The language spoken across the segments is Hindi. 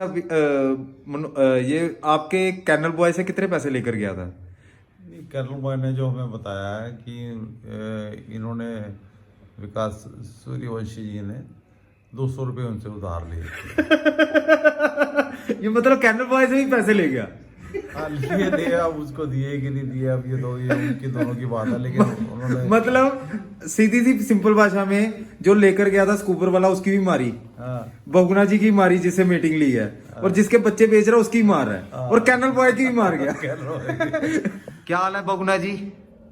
ये आपके कैनल बॉय से कितने पैसे लेकर गया था? कर्नल बॉय ने जो हमें बताया है कि इन्होंने विकास सूर्यवंशी जी ने 200 रुपये उनसे उधार लिए ये मतलब कैनल बॉय से ही पैसे ले गया? हाँ लिए थे, अब उसको दिए कि नहीं दिए, अब ये उनकी दोनों की बात है, लेकिन उन्होंने मतलब सीधी सी सिंपल भाषा में जो लेकर गया था स्कूपर वाला उसकी भी मारी, हाँ बगुना जी की मारी जिससे मीटिंग ली है, और जिसके बच्चे बेच रहा है उसकी मार है, और कैनल बॉय की भी मार गया। क्या हाल है बगुना जी?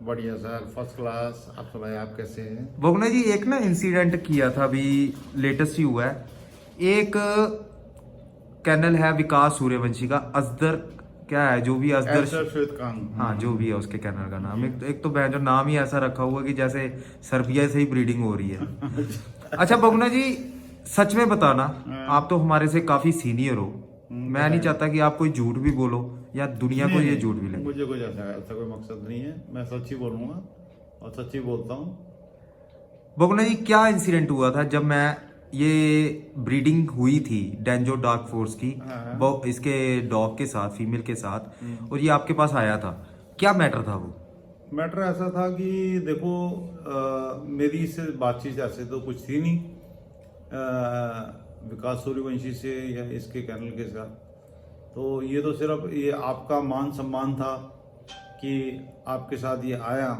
बढ़िया सर, फर्स्ट क्लास। आप सुनाए, आप कैसे हैं? बगुना जी, एक ना इंसिडेंट किया था अभी, लेटेस्ट ही हुआ है। एक कैनल है विकास सूर्यवंशी का, अजदर क्या है जो भी, अजदर श्वेत कांग। हाँ जो भी है उसके कैनल का नाम, एक तो जो नाम ही ऐसा रखा हुआ है कि जैसे सर्बिया से ही ब्रीडिंग हो रही है। अच्छा बगुना जी, सच में बताना, आप तो हमारे से काफी सीनियर हो, मैं नहीं चाहता कि आप कोई झूठ भी बोलो या दुनिया को ये झूठ भी लगे। मुझे कोई ऐसा कोई मकसद नहीं है, मैं सच ही बोलूंगा और सच ही बोलता हूँ। बगुना जी, क्या इंसिडेंट हुआ था जब मैं ये ब्रीडिंग हुई थी डेंजो डार्क फोर्स की, इसके डॉग के साथ, फीमेल के साथ, और ये आपके पास आया था, क्या मैटर था वो? मैटर ऐसा था कि देखो, मेरी इससे बातचीत ऐसे तो कुछ थी नहीं विकास सूर्यवंशी से या इसके कैनल के साथ। तो ये तो सिर्फ ये आपका मान सम्मान था कि आपके साथ ये आया,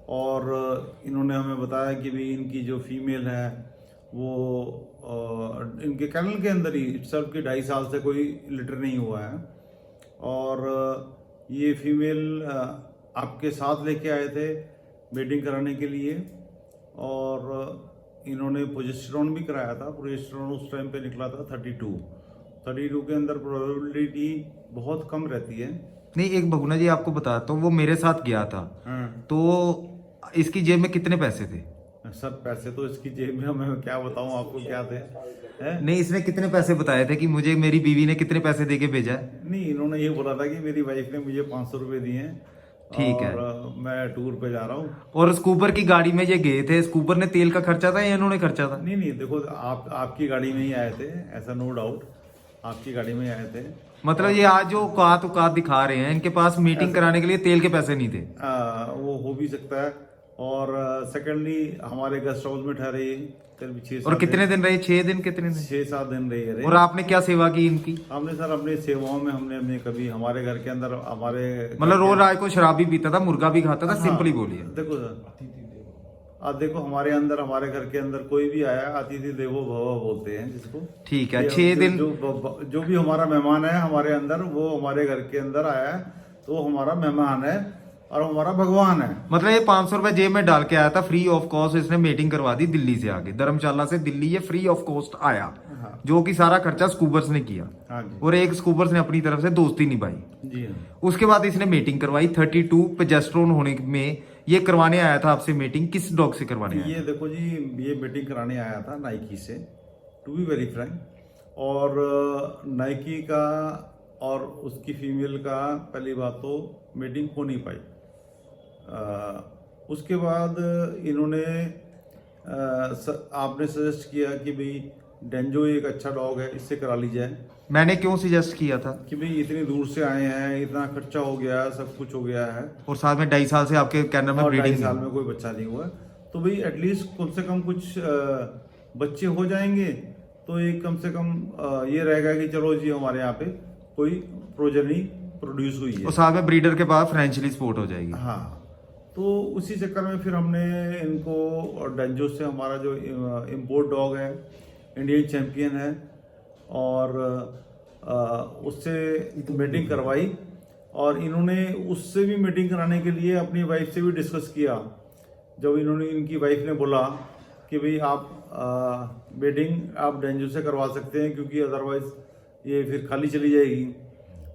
और इन्होंने हमें बताया कि भाई इनकी जो फीमेल है वो इनके कैनल के अंदर ही सिर्फ की 2.5 साल से कोई लिटर नहीं हुआ है, और ये फीमेल आपके साथ लेके आए थे मीटिंग कराने के लिए, और इन्होंने प्रोजेस्टेरोन भी कराया था। प्रोजेस्टेरोन उस टाइम पे निकला था 32 के अंदर प्रोबेबिलिटी बहुत कम रहती है। नहीं, एक बगुना जी आपको बताता हूँ, वो मेरे साथ गया था, तो इसकी जेब में कितने पैसे थे? सर पैसे तो इसकी जेब में, मैं क्या बताऊं आपको क्या थे है? नहीं, इसने कितने पैसे बताए थे कि मुझे मेरी बीवी ने कितने पैसे दे के भेजा है? नहीं, इन्होंने ये बोला था कि मेरी वाइफ ने मुझे 500 रुपये दिए हैं, ठीक है, और मैं टूर पे जा रहा हूँ। और स्कूबर की गाड़ी में ये गए थे, स्कूबर ने तेल का खर्चा था या इन्होंने खर्चा था? नहीं, देखो, आपकी गाड़ी में ही आए थे, ऐसा नो डाउट, आपकी गाड़ी में आए थे। मतलब ये आज जो औकात औकात दिखा रहे हैं, इनके पास मीटिंग कराने के लिए तेल के पैसे नहीं थे? वो हो भी सकता है। और सेकेंडली हमारे गेस्ट हाउस में ठहरे करीब 6-7 और कितने दिन रहे? 6 दिन? कितने दिन? 6-7 दिन रहे। और आपने क्या सेवा की इनकी? हमने सर अपनी सेवाओं में हमने कभी हमारे घर के अंदर हमारे मतलब रोज रात को शराब भी पीता था, मुर्गा भी खाता था? हाँ, सिंपली बोलिए। देखो सर, अब देखो हमारे अंदर, हमारे घर के अंदर कोई भी आया, अतिथि देवो भव बोलते हैं जिसको। ठीक है, 6 दिन जो भी हमारा मेहमान है हमारे अंदर, वो हमारे घर के अंदर आया है तो हमारा मेहमान है और हमारा भगवान है। मतलब ये 500 रुपए जेब में डाल के आया था, फ्री ऑफ कॉस्ट इसने मीटिंग करवा दी दिल्ली से आके, धर्मशाला से दिल्ली ये फ्री ऑफ कॉस्ट आया। हाँ। जो कि सारा खर्चा स्कूबर्स ने किया। हाँ जी। और एक स्कूबर्स ने अपनी तरफ से दोस्ती निभाई। जी हाँ। उसके बाद इसने मीटिंग करवाई 32 प्रोजेस्टेरोन होने में। ये करवाने आया था आपसे मीटिंग, किस डॉग से करवाने आया? ये देखो जी, ये मीटिंग कराने आया था नाइकी से, टू बी वेरी फ्रैंक, और नाइकी का और उसकी फीमेल का पहली बात तो मीटिंग हो नहीं पाई। उसके बाद इन्होंने आपने सजेस्ट किया कि भाई डेंजो एक अच्छा डॉग है, इससे करा ली जाए। मैंने क्यों सजेस्ट किया था? कि भाई इतनी दूर से आए हैं, इतना खर्चा हो गया है, सब कुछ हो गया है, और साथ में 2.5 साल से आपके कैनल में और ब्रीडिंग 2.5 साल में कोई बच्चा नहीं हुआ, तो भाई एटलीस्ट कम से कम कुछ बच्चे हो जाएंगे, तो एक कम से कम ये रहेगा कि चलो जी हमारे यहाँ पे कोई प्रोजनी प्रोड्यूस हुई है, और साथ में ब्रीडर के पास फाइनेंशियली सपोर्ट हो जाएगी। हाँ, तो उसी चक्कर में फिर हमने इनको, और डेंजो से हमारा जो इम्पोर्ट डॉग है, इंडियन चैंपियन है, और उससे मीटिंग करवाई, और इन्होंने उससे भी मीटिंग कराने के लिए अपनी वाइफ से भी डिस्कस किया। जब इनकी वाइफ ने बोला कि भाई आप मीटिंग आप डेंजो से करवा सकते हैं क्योंकि अदरवाइज ये फिर खाली चली जाएगी,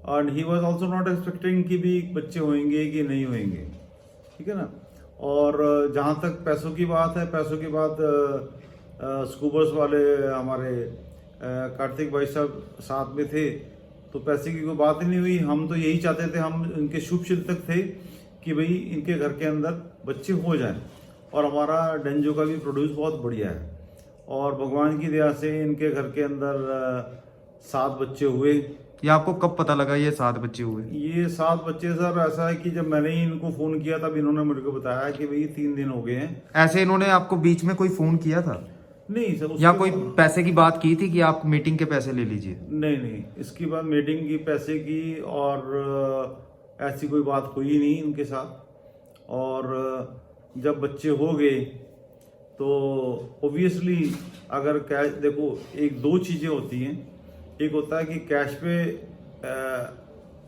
और he was also not expecting कि भी बच्चे होंगे कि नहीं होंगे, ठीक है ना। और जहाँ तक पैसों की बात है, पैसों की बात स्कूबर्स वाले हमारे कार्तिक भाई साहब साथ में थे, तो पैसे की कोई बात ही नहीं हुई। हम तो यही चाहते थे, हम इनके शुभ चिंतक थे कि भाई इनके घर के अंदर बच्चे हो जाएं, और हमारा डेंजो का भी प्रोड्यूस बहुत बढ़िया है, और भगवान की दया से इनके घर के अंदर 7 बच्चे हुए। ये आपको कब पता लगा ये 7 बच्चे हुए? ये 7 बच्चे सर ऐसा है कि जब मैंने ही इनको फ़ोन किया तब इन्होंने मेरे को बताया कि भाई 3 दिन हो गए हैं। ऐसे इन्होंने आपको बीच में कोई फोन किया था नहीं सर, या उसके कोई बाद- पैसे की बात की थी कि आप मीटिंग के पैसे ले लीजिए? नहीं, इसके बाद मीटिंग की, पैसे की और ऐसी कोई बात हुई नहीं इनके साथ। और जब बच्चे हो गए तो ऑब्वियसली अगर कैश, देखो एक 2 चीज़ें होती हैं, एक होता है कि कैश पे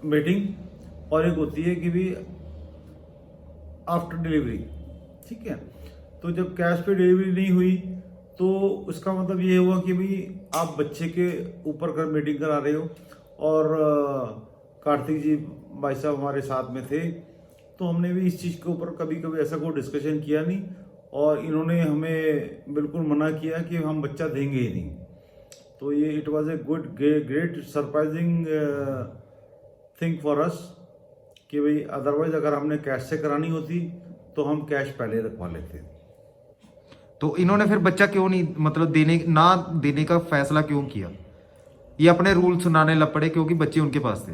मीटिंग और एक होती है कि भी आफ्टर डिलीवरी, ठीक है। तो जब कैश पे डिलीवरी नहीं हुई तो उसका मतलब ये हुआ कि भाई आप बच्चे के ऊपर कर मीटिंग करा रहे हो। और कार्तिक जी भाई साहब हमारे साथ में थे, तो हमने भी इस चीज़ के ऊपर कभी कभी ऐसा कोई डिस्कशन किया नहीं, और इन्होंने हमें बिल्कुल मना किया कि हम बच्चा देंगे ही नहीं। तो ये it was a good great surprising thing for us कि भाई अदरवाइज अगर हमने कैश से करानी होती तो हम कैश पहले रखवा लेते। तो इन्होंने फिर बच्चा क्यों नहीं, मतलब देने का फैसला क्यों किया? ये अपने रूल सुनाने लग पड़े क्योंकि बच्चे उनके पास थे?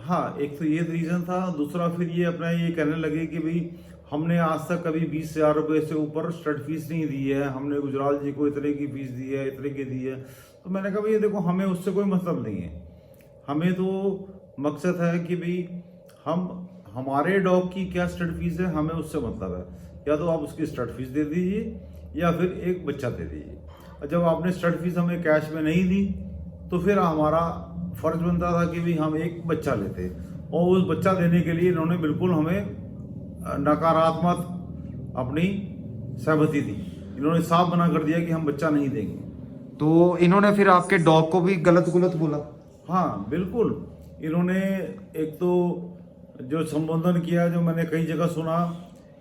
हाँ, एक तो ये रीज़न था। दूसरा फिर ये अपना ये कहने लगे कि भाई हमने आज तक कभी 20,000 रुपये से ऊपर स्टड फीस नहीं दी है, हमने गुजराल जी को इतने की फीस दी है, इतने की दी है। तो मैंने कहा भाई देखो हमें उससे कोई मतलब नहीं है, हमें तो मकसद है कि भाई हमारे डॉग की क्या स्टड फीस है हमें उससे मतलब है। या तो आप उसकी स्टड फीस दे दीजिए या फिर एक बच्चा दे दीजिए। और जब आपने स्टड फीस हमें कैश में नहीं दी तो फिर हमारा फर्ज बनता था कि भाई हम एक बच्चा लेते, और उस बच्चा देने के लिए इन्होंने बिल्कुल हमें नकारात्मक अपनी सहमति दी। इन्होंने साफ मना कर दिया कि हम बच्चा नहीं देंगे। तो इन्होंने फिर आपके डॉग को भी गलत बोला? हाँ बिल्कुल, इन्होंने एक तो जो संबोधन किया जो मैंने कई जगह सुना,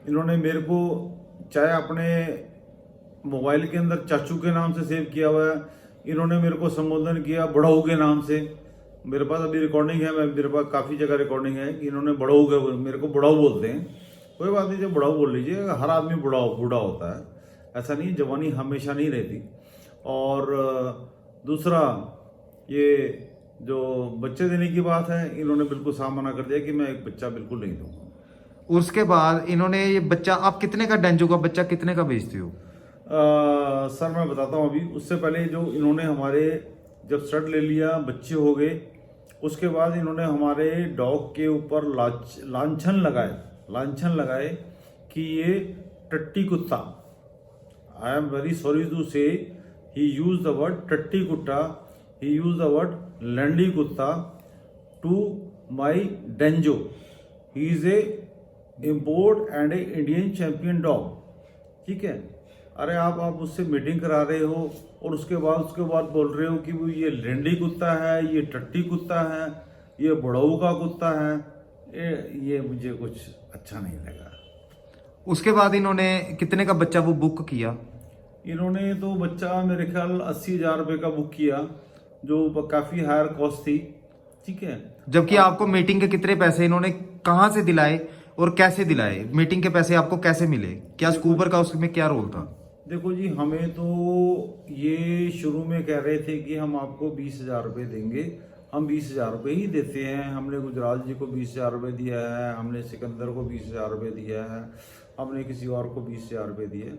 इन्होंने मेरे को चाहे अपने मोबाइल के अंदर चाचू के नाम से सेव किया हुआ है, इन्होंने मेरे को संबोधन किया बड़ाऊ के नाम से। मेरे पास अभी रिकॉर्डिंग है, मेरे पास काफ़ी जगह रिकॉर्डिंग है कि इन्होंने बड़ाऊ के, मेरे को बड़ाऊ बोलते हैं। कोई बात नहीं, जब बड़ाऊ बोल लीजिए, हर आदमी बूढ़ा होता है, ऐसा नहीं, जवानी हमेशा नहीं रहती। और दूसरा ये जो बच्चे देने की बात है, इन्होंने बिल्कुल साफ मना कर दिया कि मैं एक बच्चा बिल्कुल नहीं दूंगा। उसके बाद इन्होंने ये बच्चा, आप कितने का डेंजो का बच्चा कितने का बेचते हो? सर मैं बताता हूँ अभी, उससे पहले जो इन्होंने हमारे जब स्टड ले लिया, बच्चे हो गए, उसके बाद इन्होंने हमारे डॉग के ऊपर लांछन लगाए कि ये टट्टी कुत्ता, I am very sorry to say, he use the word टट्टी कुत्ता, ही यूज द वर्ड लैंडी कुत्ता टू माई डेंजो, he is a import and a Indian champion dog. ठीक है, अरे आप उससे मीटिंग करा रहे हो और उसके बाद बोल रहे हो कि वो ये लेंडी कुत्ता है, ये टट्टी कुत्ता है, ये बड़ऊ का कुत्ता है। ये मुझे कुछ अच्छा नहीं लगा। उसके बाद इन्होंने कितने का बच्चा वो बुक किया? इन्होंने तो बच्चा मेरे ख्याल 80,000 रुपये का बुक किया, जो काफ़ी हायर कॉस्ट थी। ठीक है, जबकि आपको मीटिंग के कितने पैसे इन्होंने कहाँ से दिलाए और कैसे दिलाए? मीटिंग के पैसे आपको कैसे मिले? क्या स्कूबर का उसमें क्या रोल था? देखो जी, हमें तो ये शुरू में कह रहे थे कि हम आपको 20,000 रुपये देंगे, हम 20,000 रुपये ही देते हैं। हमने गुजराल जी को 20,000 रुपये दिया है, हमने सिकंदर को 20,000 रुपये दिया है, हमने किसी और को 20,000 रुपये दिए।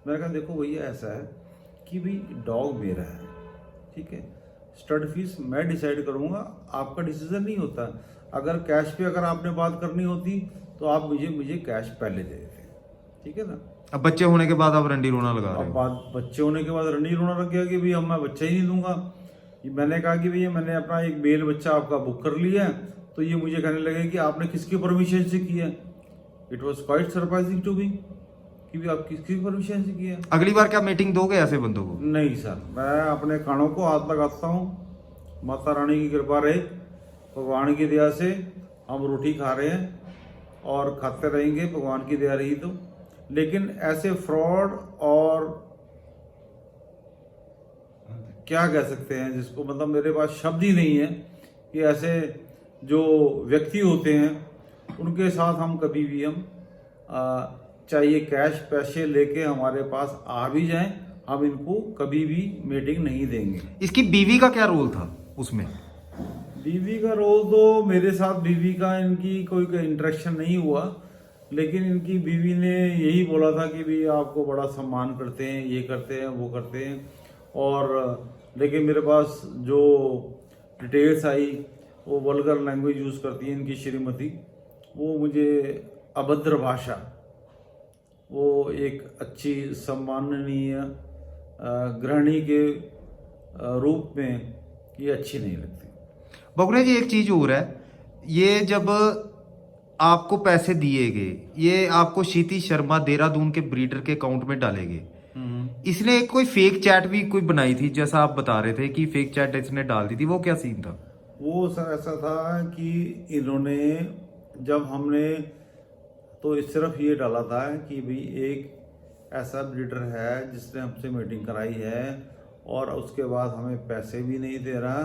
मैंने कहा देखो भैया ऐसा है कि भाई डॉग मेरा है, ठीक है, स्टड फीस मैं डिसाइड करूँगा, आपका डिसीजन नहीं होता। अगर कैश पे अगर आपने बात करनी होती तो आप मुझे कैश पहले दे देते, ठीक है ना। अब बच्चे होने के बाद आप रंडी रोना लगा रहे अब हो। बात बच्चे होने के बाद रंडी रोना लग गया कि भाई अब मैं बच्चा ही नहीं दूंगा। मैंने कहा कि भैया मैंने अपना एक मेल बच्चा आपका बुक कर लिया है, तो ये मुझे कहने लगे कि आपने किसकी परमिशन से किया। It was quite surprising to me कि भी आप किसकी परमिशन से किया। अगली बार क्या मीटिंग दोगे ऐसे बंदों को? नहीं सर, मैं अपने कानों को हाथ लगाता हूँ, माता रानी की कृपा रहे, भगवान की दया से हम रोटी खा रहे हैं और खाते रहेंगे, भगवान की दया रही तो। लेकिन ऐसे फ्रॉड और क्या कह सकते हैं जिसको, मतलब मेरे पास शब्द ही नहीं है कि ऐसे जो व्यक्ति होते हैं उनके साथ हम कभी भी चाहिए कैश पैसे लेके हमारे पास आ भी जाएं, हम इनको कभी भी मीटिंग नहीं देंगे। इसकी बीवी का क्या रोल था? उसमें? बीवी का रोल तो मेरे साथ बीवी का इनकी कोई इंटरेक्शन नहीं हुआ, लेकिन इनकी बीवी ने यही बोला था कि भी आपको बड़ा सम्मान करते हैं, ये करते हैं, वो करते हैं। और लेकिन मेरे पास जो डिटेल्स आई वो वल्गर लैंग्वेज यूज़ करती है इनकी श्रीमती, वो मुझे अभद्र भाषा, वो एक अच्छी सम्माननीय गृहिणी के रूप में ये अच्छी नहीं लगती। बगुना जी एक चीज और है, ये जब आपको पैसे दिए गए, ये आपको क्षितिज शर्मा देहरादून के ब्रीडर के अकाउंट में डाले गए, इसने एक कोई फेक चैट भी कोई बनाई थी जैसा आप बता रहे थे कि फेक चैट इसने डाल दी थी, वो क्या सीन था? वो सर ऐसा था कि इन्होंने जब हमने तो इस सिर्फ ये डाला था कि भाई एक ऐसा ब्रीडर है जिसने हमसे मीटिंग कराई है और उसके बाद हमें पैसे भी नहीं दे रहा,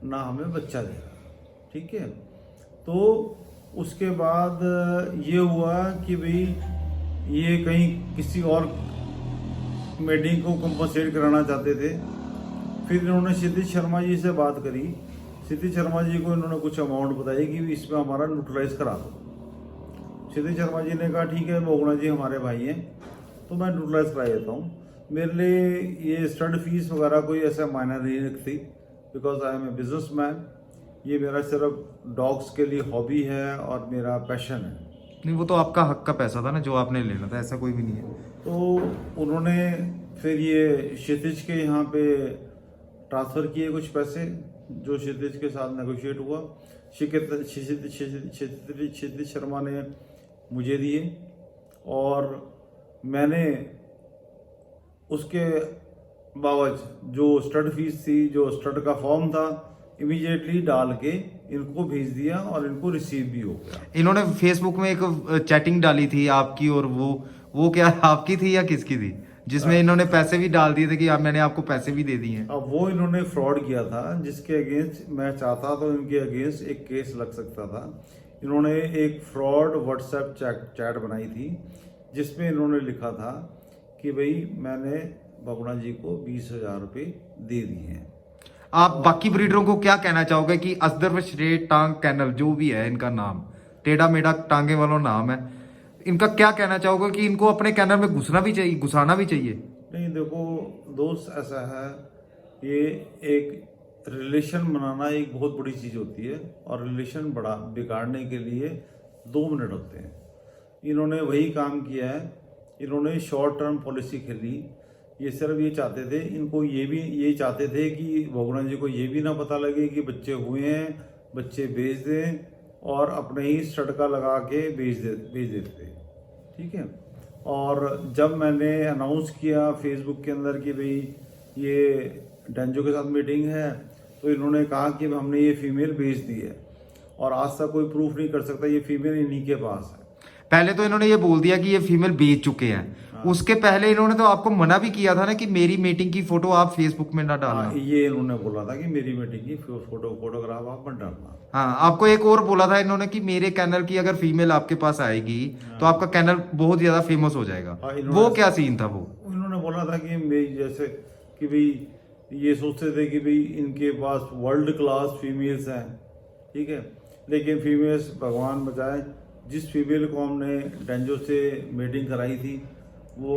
ना हमें बच्चा दे रहा, ठीक है। तो उसके बाद ये हुआ कि भाई ये कहीं किसी और मीटिंग को कंपनसेट कराना चाहते थे। फिर इन्होंने क्षितिज शर्मा जी से बात करी, क्षितिज शर्मा जी को इन्होंने कुछ अमाउंट बताई कि इसमें हमारा न्यूट्रलाइज करा दो। क्षितिज शर्मा जी ने कहा ठीक है बगुना जी हमारे भाई हैं तो मैं न्यूट्रलाइज करा देता हूँ। मेरे लिए ये स्टड फीस वगैरह कोई ऐसा मायना नहीं रखती, because I am a business man. ये मेरा सिर्फ डॉग्स के लिए हॉबी है और मेरा पैशन है। नहीं, वो तो आपका हक का पैसा था ना जो आपने लेना था, ऐसा कोई भी नहीं है। तो उन्होंने फिर ये क्षितिज के यहाँ पे ट्रांसफ़र किए कुछ पैसे, जो क्षितिज के साथ नेगोशिएट हुआ। क्षितिज शर्मा ने मुझे दिए और मैंने उसके बावज जो स्टड फीस थी, जो स्टड का फॉर्म था, इमीडिएटली डाल के इनको भेज दिया और इनको रिसीव भी हो गया। इन्होंने फेसबुक में एक चैटिंग डाली थी आपकी, और वो क्या आपकी थी या किसकी थी, जिसमें इन्होंने पैसे भी डाल दिए थे कि मैंने आपको पैसे भी दे दिए हैं? अब वो इन्होंने फ्रॉड किया था जिसके अगेंस्ट मैं चाहता तो इनके अगेंस्ट एक केस लग सकता था। इन्होंने एक फ्रॉड व्हाट्सएप चैट बनाई थी जिसमें इन्होंने लिखा था कि भाई मैंने बगुना जी को 20,000 रुपये दे दिए हैं। आप बाकी ब्रीडरों को क्या कहना चाहोगे कि असदर श्रेट टांग कैनल जो भी है इनका नाम, टेढ़ा मेढ़ा टांगे वाला नाम है, इनका क्या कहना चाहोगे कि इनको अपने कैनल में घुसना भी चाहिए, घुसाना भी चाहिए? नहीं देखो दोस्त, ऐसा है, ये एक रिलेशन बनाना एक बहुत बड़ी चीज़ होती है और रिलेशन बिगाड़ने के लिए 2 मिनट होते हैं। इन्होंने वही काम किया है। इन्होंने शॉर्ट टर्म पॉलिसी खेली। ये सिर्फ ये चाहते थे, इनको ये चाहते थे कि बगुना जी को ये भी ना पता लगे कि बच्चे हुए हैं, बच्चे बेच दें और अपने ही सटका लगा के बेच देते थे, ठीक है। और जब मैंने अनाउंस किया फेसबुक के अंदर कि भाई ये डेंजो के साथ मीटिंग है, तो इन्होंने कहा कि हमने ये फीमेल बेच दी है और आज तक कोई प्रूफ नहीं कर सकता, ये फीमेल इन्हीं के पास है। पहले तो इन्होंने ये बोल दिया कि ये फीमेल बेच चुके हैं। उसके पहले इन्होंने तो आपको मना भी किया था ना कि मेरी मीटिंग की फोटो आप फेसबुक में ना डालना। ये इन्होंने बोला था कि मेरी मीटिंग की फोटोग्राफ आप मत डालना। हाँ, आपको एक और बोला था इन्होंने कि मेरे कैनल की अगर फीमेल आपके पास आएगी तो आपका कैनल बहुत ज्यादा फेमस हो जाएगा। वो क्या सीन था? वो इन्होंने बोला था कि मेरी जैसे कि भाई ये सोचते थे कि भाई इनके पास वर्ल्ड क्लास फीमेल्स हैं, ठीक है, लेकिन फीमेल्स भगवान बचाए, जिस फीमेल को हमने डेंजो से मीटिंग कराई थी वो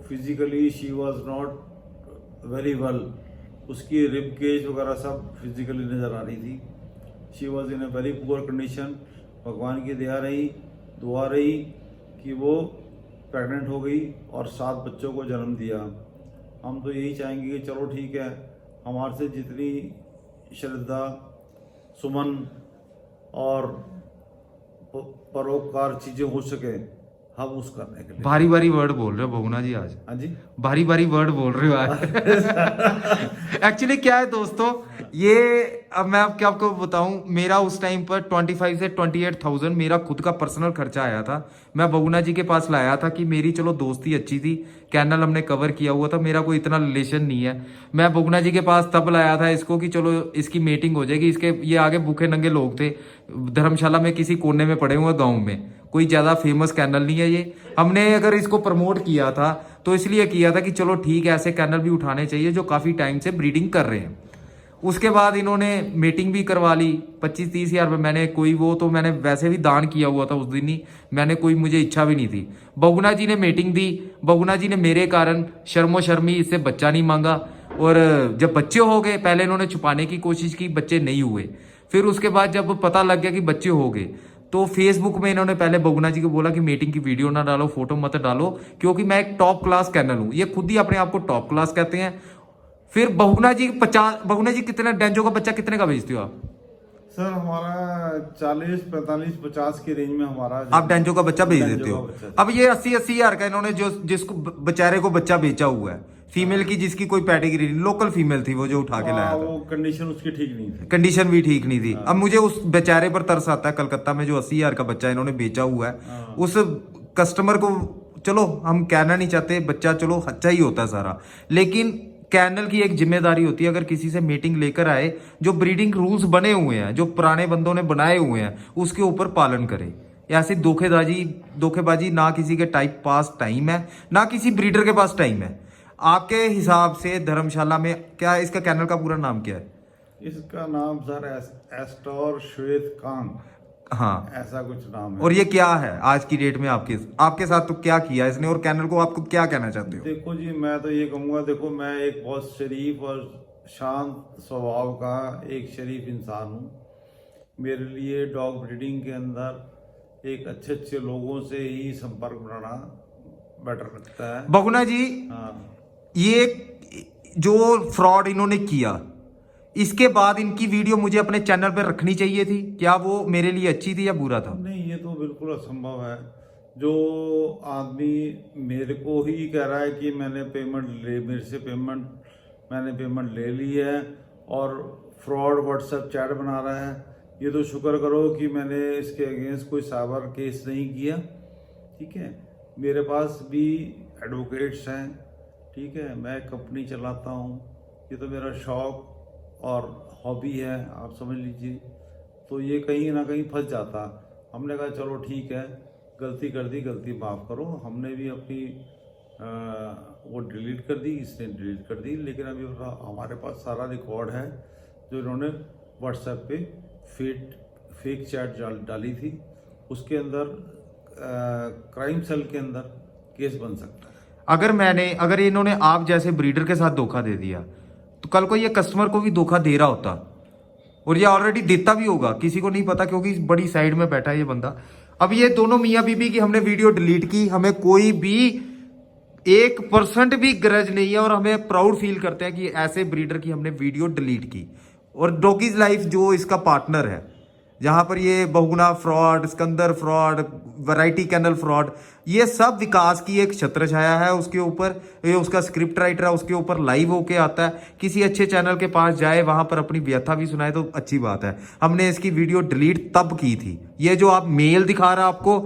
physically she was not very well. उसकी रिब केज वगैरह सब फिजिकली नज़र आ रही थी। She was in a very poor condition. भगवान की दुआ रही कि वो प्रेग्नेंट हो गई और 7 बच्चों को जन्म दिया। हम तो यही चाहेंगे कि चलो ठीक है, हमारे से जितनी श्रद्धा, सुमन और परोपकार चीज़ें हो सके हम उस करने के लिए। भारी भारी वर्ड बोल रहे हो बगुना जी आज। हाँ जी, भारी भारी वर्ड बोल रहे हो आज। एक्चुअली क्या है दोस्तों, ये अब मैं आपको बताऊं, मेरा उस टाइम पर 25 से 28,000 मेरा खुद का पर्सनल खर्चा आया था। मैं बगुना जी के पास लाया था कि मेरी चलो दोस्ती अच्छी थी, कैनल हमने कवर किया हुआ था, मेरा कोई इतना रिलेशन नहीं है। मैं बगुना जी के पास तब लाया था इसको कि चलो इसकी मीटिंग हो जाएगी। इसके ये आगे भूखे नंगे लोग थे, धर्मशाला में किसी कोने में पड़े हुए गाँव में, कोई ज्यादा फेमस कैनल नहीं है ये। हमने अगर इसको प्रमोट किया था तो इसलिए किया था कि चलो ठीक है, ऐसे कैनल भी उठाने चाहिए जो काफी टाइम से ब्रीडिंग कर रहे हैं। उसके बाद इन्होंने मीटिंग भी करवा ली 25-30 हज़ार रुपये। मैंने कोई वो तो मैंने वैसे भी दान किया हुआ था उस दिन ही, मैंने कोई मुझे इच्छा भी नहीं थी। बहुगुणा जी ने मीटिंग दी, बहुगुणा जी ने मेरे कारण शर्मो शर्मी इससे बच्चा नहीं मांगा। और जब बच्चे हो गए, पहले इन्होंने छुपाने की कोशिश की, बच्चे नहीं हुए। फिर उसके बाद जब पता लग गया कि बच्चे हो गए, तो फेसबुक में इन्होंने पहले बहुगुणा जी को बोला कि मीटिंग की वीडियो ना डालो, फोटो मत डालो, क्योंकि मैं एक टॉप क्लास कैनल हूं। ये खुद ही अपने आप को टॉप क्लास कहते हैं। फिर बहुगुणा जी कितने डेंजो का बच्चा कितने का बेचते हो आप? सर हमारा 40, 45, 50 की रेंज में हमारा आप डेंजो का बच्चा बेच डेंजो देते का हो। बच्चा। अब ये 80-80 हज़ार का इन्होंने जिसको बेचारे को बच्चा बेचा हुआ है, फीमेल की, जिसकी कोई पैडिग्री नहीं, लोकल फीमेल थी वो जो उठा के लाया था। वो कंडीशन उसकी ठीक नहीं थी। कंडीशन भी ठीक नहीं थी। अब मुझे उस बेचारे पर तरस आता है, कलकत्ता में जो 80 हज़ार का बच्चा इन्होंने बेचा हुआ है, उस कस्टमर को, चलो हम कहना नहीं चाहते, बच्चा चलो अच्छा ही होता है सारा, लेकिन कैनल की एक जिम्मेदारी होती है, अगर किसी से मीटिंग लेकर आए, जो ब्रीडिंग रूल्स बने हुए हैं, जो पुराने बंदों ने बनाए हुए हैं, उसके ऊपर पालन करे। ऐसी धोखेबाजी ना किसी के पास टाइम है, ना किसी ब्रीडर के पास टाइम है। आपके हिसाब से धर्मशाला में क्या, इसका कैनल का पूरा नाम क्या है? इसका नाम सर एस्टोर श्वेत कांग, हाँ, ऐसा कुछ नाम है। और ये क्या है आज की डेट में आपके साथ तो क्या किया इसने, और कैनल को आपको क्या कहना चाहते हो? देखो जी, मैं तो ये कहूँगा, देखो मैं एक बहुत शरीफ और शांत स्वभाव का एक शरीफ इंसान हूँ। मेरे लिए डॉग ब्रीडिंग के अंदर एक अच्छे लोगों से ही संपर्क बनाना बेटर लगता है। बहुगुणा जी, हाँ, ये जो फ्रॉड इन्होंने किया, इसके बाद इनकी वीडियो मुझे अपने चैनल पर रखनी चाहिए थी, क्या वो मेरे लिए अच्छी थी या बुरा था? नहीं, ये तो बिल्कुल असंभव है। जो आदमी मेरे को ही कह रहा है कि मैंने पेमेंट ले ली है और फ्रॉड व्हाट्सएप चैट बना रहा है, ये तो शुक्र करो कि मैंने इसके अगेंस्ट कोई साइबर केस नहीं किया। ठीक है, मेरे पास भी एडवोकेट्स हैं। ठीक है, मैं कंपनी चलाता हूँ, ये तो मेरा शौक और हॉबी है, आप समझ लीजिए। तो ये कहीं ना कहीं फंस जाता। हमने कहा चलो ठीक है, गलती कर दी, गलती माफ़ करो। हमने भी अपनी वो डिलीट कर दी, इसने डिलीट कर दी, लेकिन अभी हमारे पास सारा रिकॉर्ड है जो इन्होंने व्हाट्सएप पे फेक चैट डाली थी। उसके अंदर क्राइम सेल के अंदर केस बन सकता है। अगर इन्होंने आप जैसे ब्रीडर के साथ धोखा दे दिया, तो कल को ये कस्टमर को भी धोखा दे रहा होता, और ये ऑलरेडी देता भी होगा, किसी को नहीं पता, क्योंकि बड़ी साइड में बैठा है ये बंदा। अब ये दोनों मियाँ बीबी की हमने वीडियो डिलीट की, हमें कोई भी 1% भी गरज नहीं है, और हमें प्राउड फील करते हैं कि ऐसे ब्रीडर की हमने वीडियो डिलीट की। और डॉगीज लाइफ जो इसका पार्टनर है, जहां पर ये Bahuguna fraud, Sikandar fraud, variety canal fraud, ये सब विकास की एक छत्र छाया है उसके ऊपर। ये उसका स्क्रिप्ट राइटर है, उसके ऊपर लाइव होके आता है, किसी अच्छे चैनल के पास जाए, वहां पर अपनी व्यथा भी सुनाए तो अच्छी बात है। हमने इसकी वीडियो डिलीट तब की थी, ये जो आप मेल दिखा रहा आपको,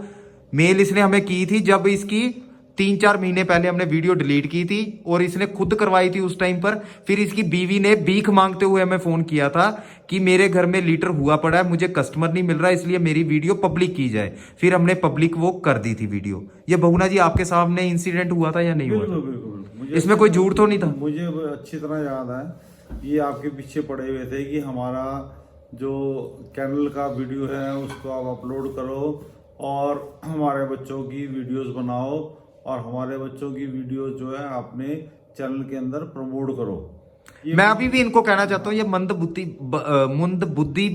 मेल इसने हमें की थी जब इसकी 3-4 महीने पहले हमने वीडियो डिलीट की थी, और इसने खुद करवाई थी उस टाइम पर। फिर इसकी बीवी ने भीख मांगते हुए हमें फोन किया था कि मेरे घर में लीटर हुआ पड़ा है, मुझे कस्टमर नहीं मिल रहा, इसलिए मेरी वीडियो पब्लिक की जाए। फिर हमने पब्लिक वो कर दी थी वीडियो। ये बहुगुणा जी आपके सामने इंसिडेंट हुआ था या नहीं हुआ? बिल्कुल बिल्कुल, इसमें कोई झूठ तो नहीं था? मुझे अच्छी तरह याद है, ये आपके पीछे पड़े हुए थे कि हमारा जो कैनल का वीडियो है उसको आप अपलोड करो और हमारे बच्चों की वीडियोस बनाओ, और हमारे बच्चों की वीडियो जो है अपने चैनल के अंदर प्रमोट करो। मैं अभी भी इनको कहना चाहता हूँ, ये मंद बुद्धि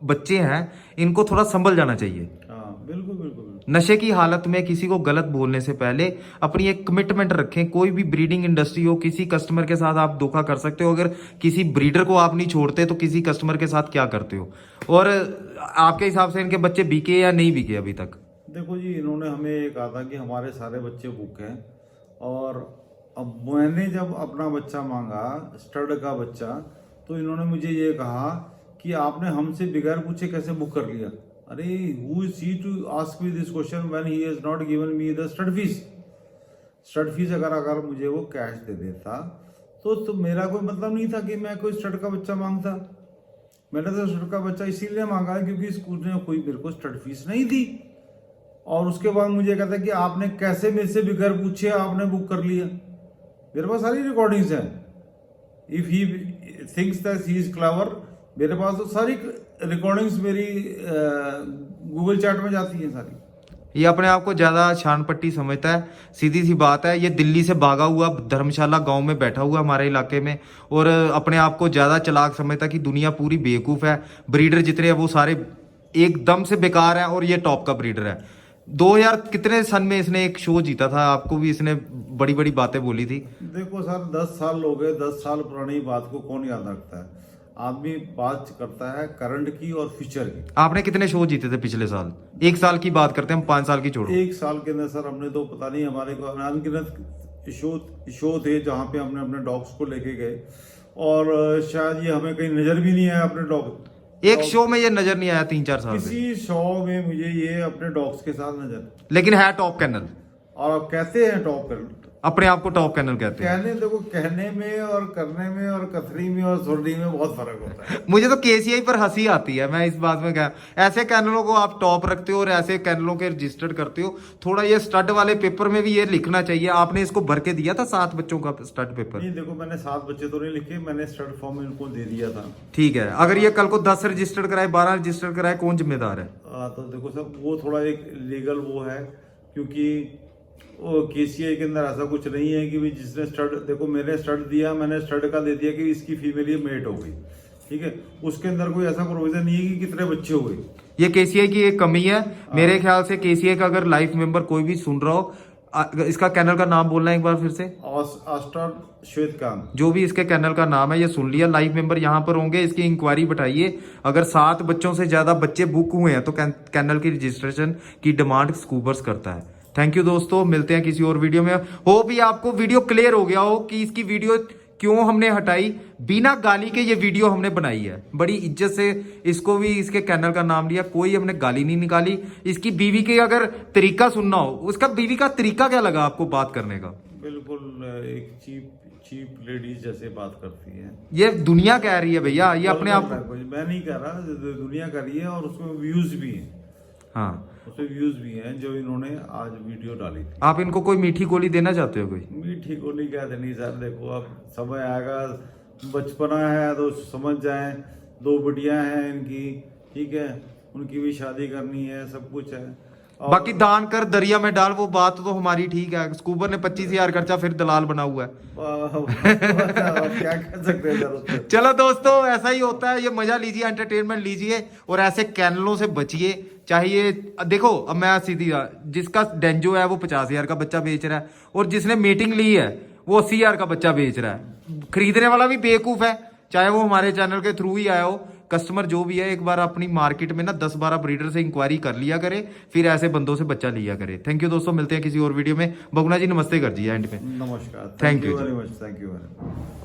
बच्चे हैं, इनको थोड़ा संभल जाना चाहिए। हाँ बिल्कुल बिल्कुल। नशे की हालत में किसी को गलत बोलने से पहले अपनी एक कमिटमेंट रखें। कोई भी ब्रीडिंग इंडस्ट्री हो, किसी कस्टमर के साथ आप धोखा कर सकते हो। अगर किसी ब्रीडर को आप नहीं छोड़ते तो किसी कस्टमर के साथ क्या करते हो? और आपके हिसाब से इनके बच्चे बिके या नहीं बिके अभी तक? देखो जी, इन्होंने हमें ये कहा था कि हमारे सारे बच्चे बुक हैं, और अब मैंने जब अपना बच्चा मांगा, स्टड का बच्चा, तो इन्होंने मुझे ये कहा कि आपने हमसे बगैर पूछे कैसे बुक कर लिया। अरे who is he to ask me this question when he has not given me the stud fees. अगर मुझे वो कैश दे देता तो मेरा कोई मतलब नहीं था कि मैं कोई स्टड का बच्चा मांगता। मैंने तो स्टड का बच्चा इसीलिए मांगा क्योंकि स्कूल ने कोई मेरे को स्टड फीस नहीं दी। और उसके बाद मुझे कहता कि आपने कैसे मेरे से बगैर पूछे आपने बुक कर लिया। मेरे पास सारी रिकॉर्डिंग्स हैं। If he thinks that he is clever. मेरे पास तो सारी रिकॉर्डिंग्स मेरी गूगल चैट में जाती हैं सारी। ये अपने आप को ज्यादा शान पट्टी समझता है, सीधी सी बात है। ये दिल्ली से भागा हुआ धर्मशाला गांव में बैठा हुआ हमारे इलाके में, और अपने आप को ज्यादा चालाक समझता है कि दुनिया पूरी बेवकूफ है। ब्रीडर जितने हैं वो सारे एकदम से बेकार है, और ये टॉप का ब्रीडर है। 2000 कितने सन में इसने एक शो जीता था, आपको भी इसने बड़ी बड़ी बातें बोली थी। देखो सर, 10 साल हो गए, 10 साल पुरानी बात को कौन याद रखता है। आदमी बात करता है करंट की और फ्यूचर की। आपने कितने शो जीते थे पिछले साल? एक साल की बात करते हैं हम, 5 साल की छोड़ो। एक साल के अंदर सर हमने तो पता नहीं, हमारे को अनगिनत शो थे जहाँ पे हमने अपने डॉग्स को लेके गए, और शायद ये हमें कहीं नजर भी नहीं आया अपने डॉग। एक शो में ये नजर नहीं आया 3-4 साल से, किसी शो में मुझे ये अपने डॉग्स के साथ नजर, लेकिन है टॉप कैनल। और आप कहते हैं टॉप कर, अपने आप को टॉप कैनल कहते हैं। कहने देखो, कहने में और करने में और कथरी में और सुरनी में बहुत फर्क होता है। मुझे तो केसीआई पर हंसी आती है, मैं इस बात में क्या, ऐसे कैनलों को आप टॉप रखते हो और ऐसे कैनलों के रजिस्टर्ड करते हो। थोड़ा ये स्टड वाले पेपर में भी ये लिखना चाहिए। आपने इसको भर के दिया था 7 बच्चों का स्टड पेपर? नहीं देखो, मैंने 7 बच्चे तो नहीं लिखे, मैंने स्टड फॉर्म इनको दे दिया था। ठीक है, अगर ये कल को 10 रजिस्टर्ड कराए, 12 रजिस्टर्ड कराए, कौन जिम्मेदार है? तो देखो सर, वो थोड़ा एक लीगल वो है, क्योंकि केसीआई के अंदर ऐसा कुछ नहीं है कि भाई जिसने स्टड, देखो मैंने स्टड दिया, मैंने स्टड का दे दिया कि इसकी फीमेल ये मेट हो गई, ठीक है। उसके अंदर कोई ऐसा प्रोविजन नहीं है कि कितने बच्चे हो गए। ये केसीआई की एक कमी है मेरे ख्याल से। केसीआई का अगर लाइफ मेंबर कोई भी सुन रहा हो, इसका कैनल का नाम बोलना एक बार फिर से। आस्टर श्वेतकांत, जो भी इसके कैनल का नाम है, ये सुन लिया। लाइव मेंबर यहाँ पर होंगे, इसकी इंक्वायरी बैठाइए। अगर 7 बच्चों से ज्यादा बच्चे बुक हुए हैं तो कैनल की रजिस्ट्रेशन की डिमांड स्कूबर्स करता है। थैंक यू दोस्तों, मिलते हैं किसी और वीडियो में। हो भी आपको वीडियो क्लियर हो गया हो कि इसकी वीडियो क्यों हमने हटाई। बिना गाली के ये वीडियो हमने बनाई है, बड़ी इज्जत से इसको भी इसके कैनल का नाम लिया, कोई हमने गाली नहीं निकाली। इसकी बीवी के अगर तरीका सुनना हो, उसका बीवी का तरीका क्या लगा आपको बात करने का? बिल्कुल एक चीप लेडीज जैसे बात करती है। ये दुनिया कह रही है भैया, ये अपने आप मैं नहीं कह रहा, दुनिया कर रही है, और उसमें व्यूज भी हैं। हाँ, उसमें व्यूज भी हैं जो इन्होंने आज वीडियो डाली थी। आप इनको कोई मीठी गोली देना चाहते हो? कोई मीठी गोली क्या देनी सर, देखो अब समय आएगा, बचपना है तो समझ जाए। 2 बिटियां हैं इनकी, ठीक है, उनकी भी शादी करनी है, सब कुछ है। बाकी दान कर दरिया में डाल, वो बात तो हमारी ठीक है। स्कूबर ने 25,000 खर्चा, फिर दलाल बना हुआ है। क्या कह सकते हैं सर उससे। चलो दोस्तों, ऐसा ही होता है, ये मजा लीजिए, एंटरटेनमेंट लीजिए, और ऐसे कैनलों से बचिए। चाहिए देखो, अब मैं सीधी, जिसका डेंजो है वो 50,000 का बच्चा बेच रहा है, और जिसने मीटिंग ली है वो 80,000 का बच्चा बेच रहा है। खरीदने वाला भी बेवकूफ है, चाहे वो हमारे चैनल के थ्रू ही आया हो। कस्टमर जो भी है, एक बार अपनी मार्केट में ना 10-12 ब्रीडर से इंक्वायरी कर लिया करे, फिर ऐसे बंदों से बच्चा लिया करे। थैंक यू दोस्तों, मिलते हैं किसी और वीडियो में। बगुना जी नमस्ते कर दिया एंड पे। नमस्कार, thank you very much, thank you very much.